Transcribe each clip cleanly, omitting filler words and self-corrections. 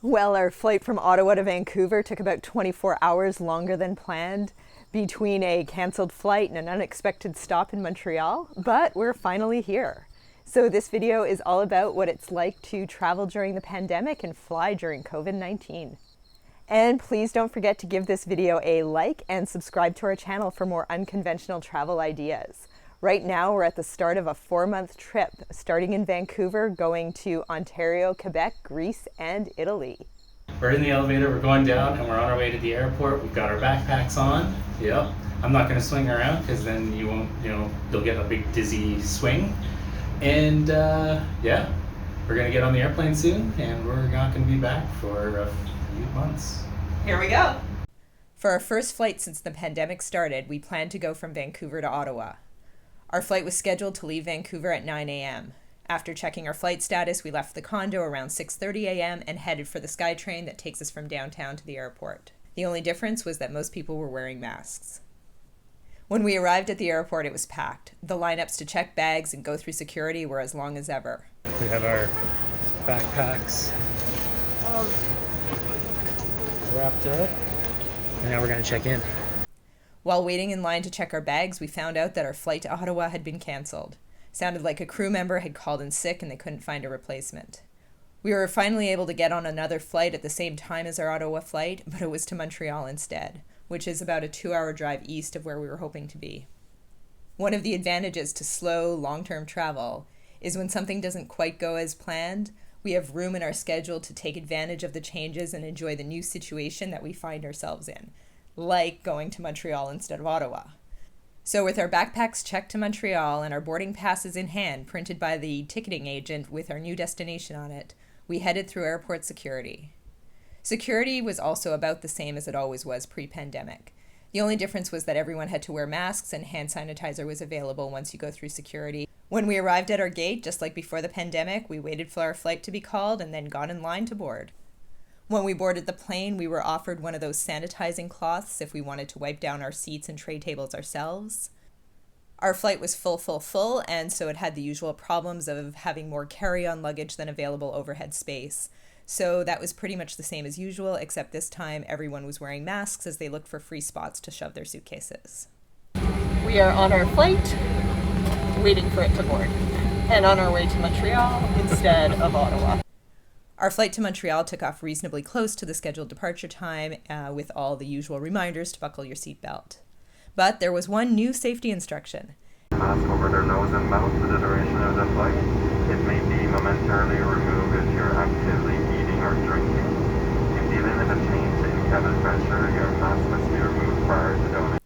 Well, our flight from Ottawa to Vancouver took about 24 hours longer than planned between a cancelled flight and an unexpected stop in Montreal, but we're finally here. So this video is all about what it's like to travel during the pandemic and fly during COVID-19. And please don't forget to give this video a like and subscribe to our channel for more unconventional travel ideas. Right now, we're at the start of a 4-month trip, starting in Vancouver, going to Ontario, Quebec, Greece, and Italy. We're in the elevator, we're going down, and we're on our way to the airport. We've got our backpacks on. Yep. I'm not going to swing around because then you won't, you'll get a big dizzy swing. And yeah, we're going to get on the airplane soon, and we're not going to be back for a few months. Here we go. For our first flight since the pandemic started, we planned to go from Vancouver to Ottawa. Our flight was scheduled to leave Vancouver at 9 a.m. After checking our flight status, we left the condo around 6:30 a.m. and headed for the SkyTrain that takes us from downtown to the airport. The only difference was that most people were wearing masks. When we arrived at the airport, it was packed. The lineups to check bags and go through security were as long as ever. We have our backpacks wrapped up, and now we're going to check in. While waiting in line to check our bags, we found out that our flight to Ottawa had been cancelled. Sounded like a crew member had called in sick and they couldn't find a replacement. We were finally able to get on another flight at the same time as our Ottawa flight, but it was to Montreal instead, which is about a 2-hour drive east of where we were hoping to be. One of the advantages to slow, long-term travel is when something doesn't quite go as planned, we have room in our schedule to take advantage of the changes and enjoy the new situation that we find ourselves in, like going to Montreal instead of Ottawa. So with our backpacks checked to Montreal and our boarding passes in hand printed by the ticketing agent with our new destination on it, we headed through airport security. Security was also about the same as it always was pre-pandemic. The only difference was that everyone had to wear masks and hand sanitizer was available once you go through security. When we arrived at our gate, just like before the pandemic, we waited for our flight to be called and then got in line to board. When we boarded the plane, we were offered one of those sanitizing cloths if we wanted to wipe down our seats and tray tables ourselves. Our flight was full, and so it had the usual problems of having more carry-on luggage than available overhead space. So that was pretty much the same as usual, except this time everyone was wearing masks as they looked for free spots to shove their suitcases. We are on our flight, waiting for it to board, and on our way to Montreal instead of Ottawa. Our flight to Montreal took off reasonably close to the scheduled departure time, with all the usual reminders to buckle your seatbelt. But there was one new safety instruction. Mask over their nose and mouth for the duration of the flight. It may be momentarily removed if you're actively eating or drinking. If you limit a change in cabin pressure, your mask must be removed prior to donation.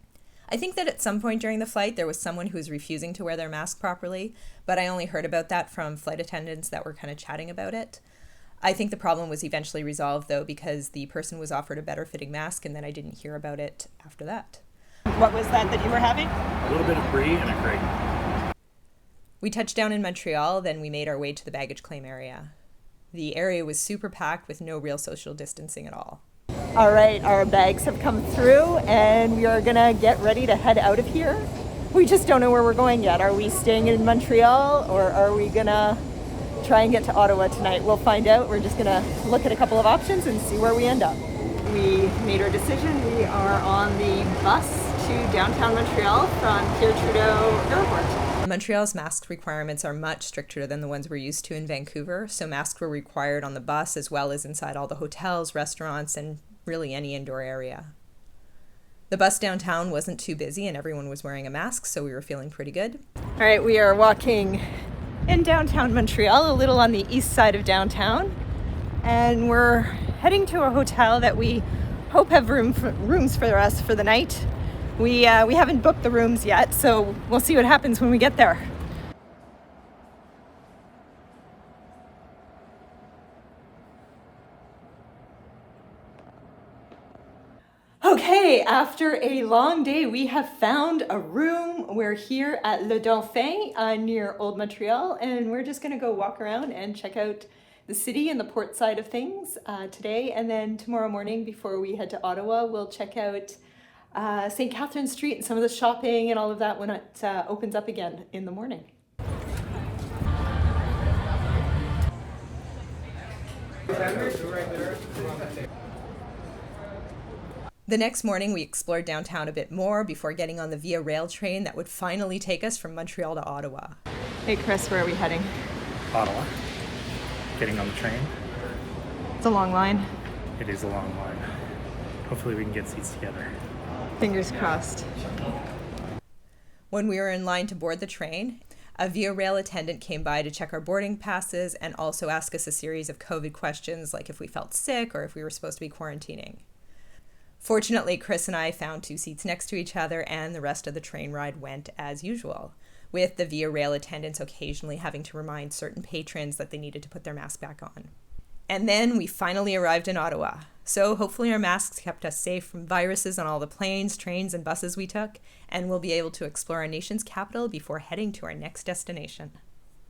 I think that at some point during the flight there was someone who was refusing to wear their mask properly, but I only heard about that from flight attendants that were kind of chatting about it. I think the problem was eventually resolved, though, because the person was offered a better fitting mask, and then I didn't hear about it after that. What was that you were having? A little bit of brie and a crepe. We touched down in Montreal, then we made our way to the baggage claim area. The area was super packed with no real social distancing at all. All right, our bags have come through and we are gonna get ready to head out of here. We just don't know where we're going yet. Are we staying in Montreal or are we gonna try and get to Ottawa tonight? We'll find out. We're just gonna look at a couple of options and see where we end up. We made our decision. We are on the bus to downtown Montreal from Pierre Trudeau Airport. Montreal's mask requirements are much stricter than the ones we're used to in Vancouver, so masks were required on the bus as well as inside all the hotels, restaurants, and really any indoor area. The bus downtown wasn't too busy and everyone was wearing a mask, so we were feeling pretty good. All right, we are walking in downtown Montreal, a little on the east side of downtown, and we're heading to a hotel that we hope have rooms for us for the night. We haven't booked the rooms yet, so we'll see what happens when we get there. Okay, after a long day, we have found a room. We're here at Le Dauphin near Old Montreal, and we're just gonna go walk around and check out the city and the port side of things today. And then tomorrow morning, before we head to Ottawa, we'll check out St. Catherine Street and some of the shopping and all of that when it opens up again in the morning. The next morning, we explored downtown a bit more before getting on the Via Rail train that would finally take us from Montreal to Ottawa. Hey Chris, where are we heading? Ottawa. Getting on the train. It's a long line. It is a long line. Hopefully we can get seats together. Fingers crossed. When we were in line to board the train, a Via Rail attendant came by to check our boarding passes and also ask us a series of COVID questions, like if we felt sick or if we were supposed to be quarantining. Fortunately, Chris and I found 2 seats next to each other, and the rest of the train ride went as usual, with the Via Rail attendants occasionally having to remind certain patrons that they needed to put their mask back on. And then we finally arrived in Ottawa. So hopefully our masks kept us safe from viruses on all the planes, trains, and buses we took, and we'll be able to explore our nation's capital before heading to our next destination.